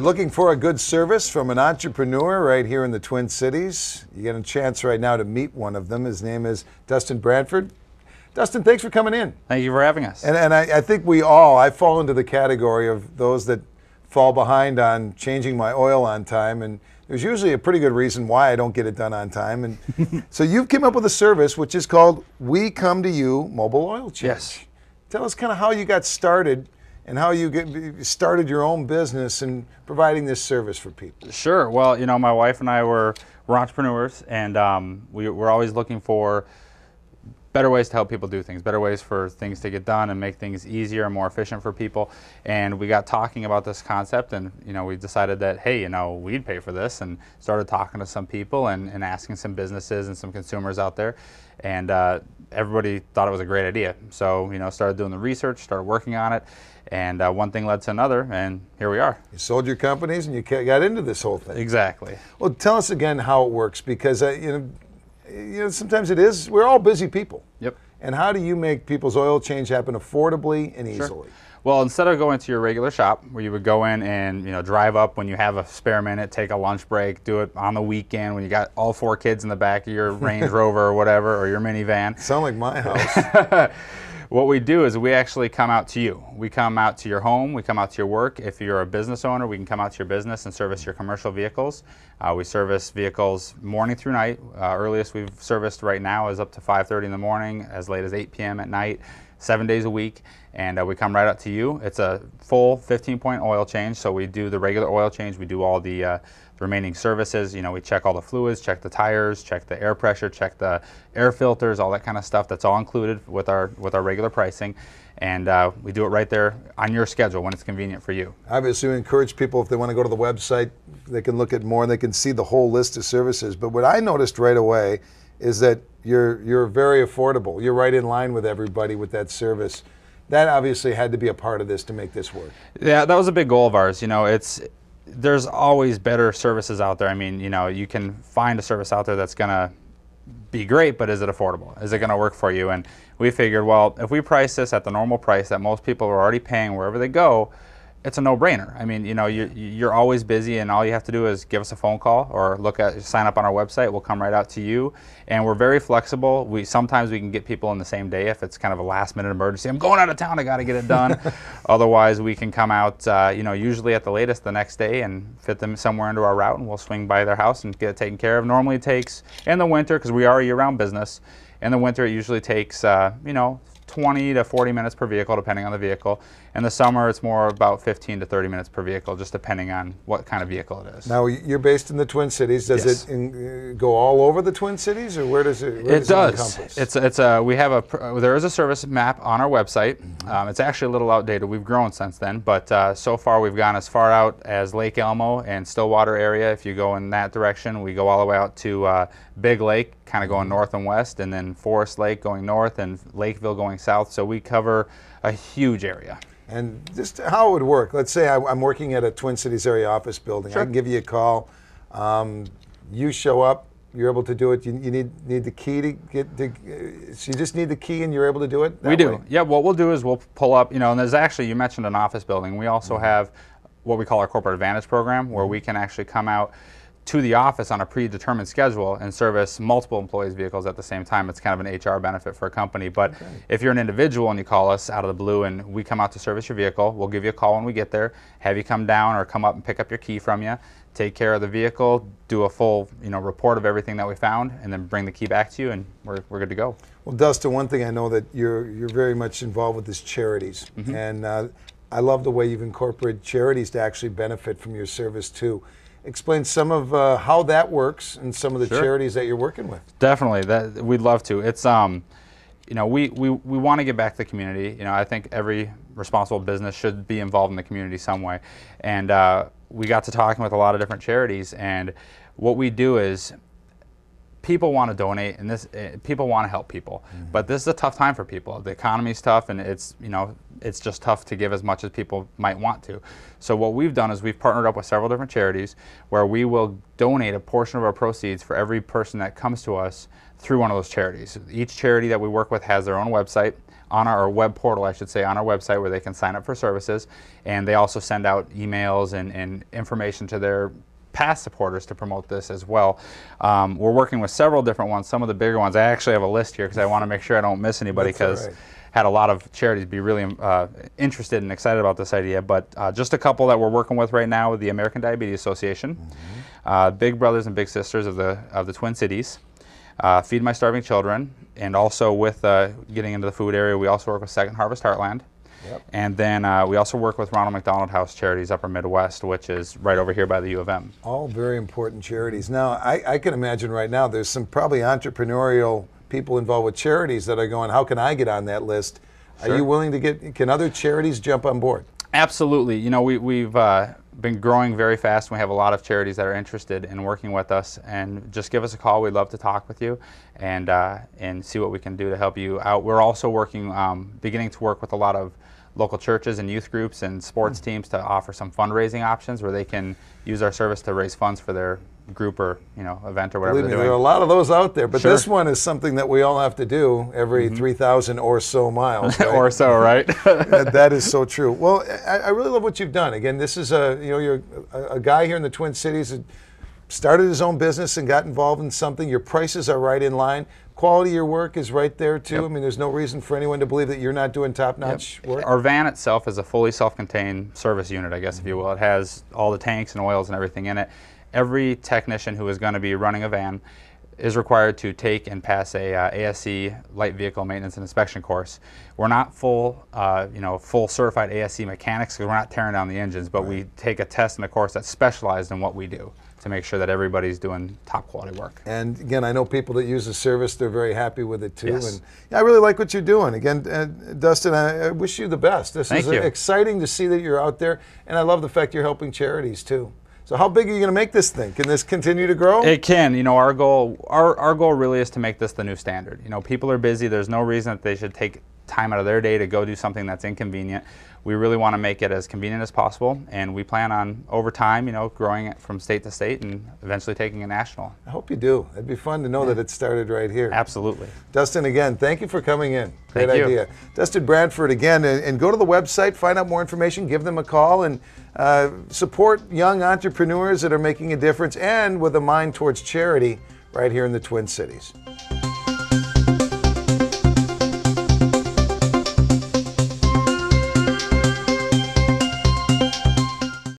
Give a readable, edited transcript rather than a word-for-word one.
you're looking for a good service from an entrepreneur right here in the Twin Cities, you get a chance right now to meet one of them. His name is Dustin Bradford. Dustin, thanks for coming in. Thank you for having us. And I think I fall into the category of those that fall behind on changing my oil on time, and there's usually a pretty good reason why I don't get it done on time. And so you've come up with a service which is called We Come to You Mobile Oil Change. Yes. Tell us kind of how you got started and how you started your own business and providing this service for people. Sure. Well, you know, my wife and I were entrepreneurs, and we're always looking for better ways to help people do things, better ways for things to get done and make things easier and more efficient for people. And we got talking about this concept, and you know, we decided that, hey, you know, we'd pay for this, and started talking to some people and asking some businesses and some consumers out there, and everybody thought it was a great idea. So, you know, started doing the research, started working on it, and one thing led to another, and here we are. You sold your companies and you got into this whole thing. Exactly. Well, tell us again how it works, because you know, sometimes we're all busy people. Yep. And how do you make people's oil change happen affordably and easily? Sure. Well, instead of going to your regular shop where you would go in and, you know, drive up when you have a spare minute, take a lunch break, do it on the weekend when you got all 4 kids in the back of your Range Rover or whatever, or your minivan. Sound like my house. What we do is we actually come out to you. We come out to your home, we come out to your work. If you're a business owner, we can come out to your business and service your commercial vehicles. We service vehicles morning through night. Earliest we've serviced right now is up to 5:30 in the morning, as late as 8 p.m. at night, 7 days a week. And we come right out to you. It's a full 15-point oil change, so we do the regular oil change. We do all the remaining services. You know, we check all the fluids, check the tires, check the air pressure, check the air filters, all that kind of stuff. That's all included with our regular pricing, and we do it right there on your schedule when it's convenient for you. Obviously, we encourage people, if they want to go to the website, they can look at more and they can see the whole list of services. But what I noticed right away is that you're very affordable. You're right in line with everybody with that service. That obviously had to be a part of this to make this work. Yeah, that was a big goal of ours. You know, there's always better services out there. I mean, you know, you can find a service out there that's going to be great, but is it affordable? Is it going to work for you? And we figured, well, if we price this at the normal price that most people are already paying wherever they go, it's a no-brainer. I mean, you know, you're always busy, and all you have to do is give us a phone call or sign up on our website. We'll come right out to you, and we're very flexible. Sometimes we can get people in the same day if it's kind of a last-minute emergency. I'm going out of town, I got to get it done. Otherwise, we can come out, you know, usually at the latest the next day and fit them somewhere into our route, and we'll swing by their house and get it taken care of. Normally it takes, in the winter, because we are a year-round business, in the winter it usually takes, you know, 20 to 40 minutes per vehicle, depending on the vehicle. In the summer, it's more about 15 to 30 minutes per vehicle, just depending on what kind of vehicle it is. Now, you're based in the Twin Cities. Does Yes. it go all over the Twin Cities, or where does it? It does. There is a service map on our website. It's actually a little outdated. We've grown since then, but so far we've gone as far out as Lake Elmo and Stillwater area. If you go in that direction, we go all the way out to Big Lake, kind of going north and west, and then Forest Lake going north, and Lakeville going south. So we cover a huge area. And just how it would work. Let's say I'm working at a Twin Cities area office building. Sure. I can give you a call. You show up. You're able to do it. You need the key to get the. So you just need the key, and you're able to do it. We do. Yeah. What we'll do is we'll pull up. You know, and there's actually, you mentioned an office building. We also have what we call our Corporate Advantage program, where we can actually come out to the office on a predetermined schedule and service multiple employees' vehicles at the same time. It's kind of an HR benefit for a company. But if you're an individual and you call us out of the blue and we come out to service your vehicle, we'll give you a call when we get there, have you come down or come up and pick up your key from you, take care of the vehicle, do a full, you know, report of everything that we found, and then bring the key back to you, and we're good to go. Well, Dustin, one thing I know that you're very much involved with is charities, and I love the way you've incorporated charities to actually benefit from your service too. Explain some of how that works and some of the charities that you're working with. Definitely, we'd love to. It's you know, we want to give back to the community. You know, I think every responsible business should be involved in the community some way. And we got to talking with a lot of different charities, and what we do is people want to donate, and people want to help people, but this is a tough time for people. The economy's tough, and it's it's just tough to give as much as people might want to. So what we've done is we've partnered up with several different charities where we will donate a portion of our proceeds for every person that comes to us through one of those charities. Each charity that we work with has their own website, on our web portal, I should say, on our website, where they can sign up for services, and they also send out emails and information to their past supporters to promote this as well. We're working with several different ones, some of the bigger ones. I actually have a list here because I want to make sure I don't miss anybody, because had a lot of charities be really interested and excited about this idea. But just a couple that we're working with right now with the American Diabetes Association, Big Brothers and Big Sisters of the Twin Cities, Feed My Starving Children, and also with getting into the food area, we also work with Second Harvest Heartland. Yep. And then we also work with Ronald McDonald House Charities Upper Midwest, which is right over here by the U of M. All very important charities. Now, I can imagine right now there's some probably entrepreneurial people involved with charities that are going, how can I get on that list? Sure. Are you willing to can other charities jump on board? Absolutely. You know, we've been growing very fast. We have a lot of charities that are interested in working with us, and just give us a call. We'd love to talk with you and see what we can do to help you out. We're also working, beginning to work with a lot of local churches and youth groups and sports teams to offer some fundraising options where they can use our service to raise funds for their group or event or whatever they're doing. There are a lot of those out there, but this one is something that we all have to do every 3,000 or so miles. Right? Or so, right? That is so true. Well, I really love what you've done. Again, this is you're a guy here in the Twin Cities that started his own business and got involved in something. Your prices are right in line. Quality of your work is right there too. Yep. I mean, there's no reason for anyone to believe that you're not doing top-notch work. Our van itself is a fully self-contained service unit, I guess, if you will. It has all the tanks and oils and everything in it. Every technician who is going to be running a van is required to take and pass a ASE light vehicle maintenance and inspection course. We're not full certified ASE mechanics, because we're not tearing down the engines, but we take a test and a course that's specialized in what we do to make sure that everybody's doing top quality work. And again, I know people that use the service, they're very happy with it too. Yes. And I really like what you're doing. Again, Dustin, I wish you the best. This is exciting to see that you're out there, and I love the fact you're helping charities too. So how big are you going to make this thing? Can this continue to grow? It can. You know, our goal really is to make this the new standard. You know, people are busy. There's no reason that they should take time out of their day to go do something that's inconvenient. We really want to make it as convenient as possible, and we plan on, over time, growing it from state to state and eventually taking it national. I hope you do. It'd be fun to know that it started right here. Absolutely. Dustin, again, thank you for coming in. Great Thank idea. you. Dustin Bradford, again, and go to the website, find out more information, give them a call, and support young entrepreneurs that are making a difference and with a mind towards charity right here in the Twin Cities.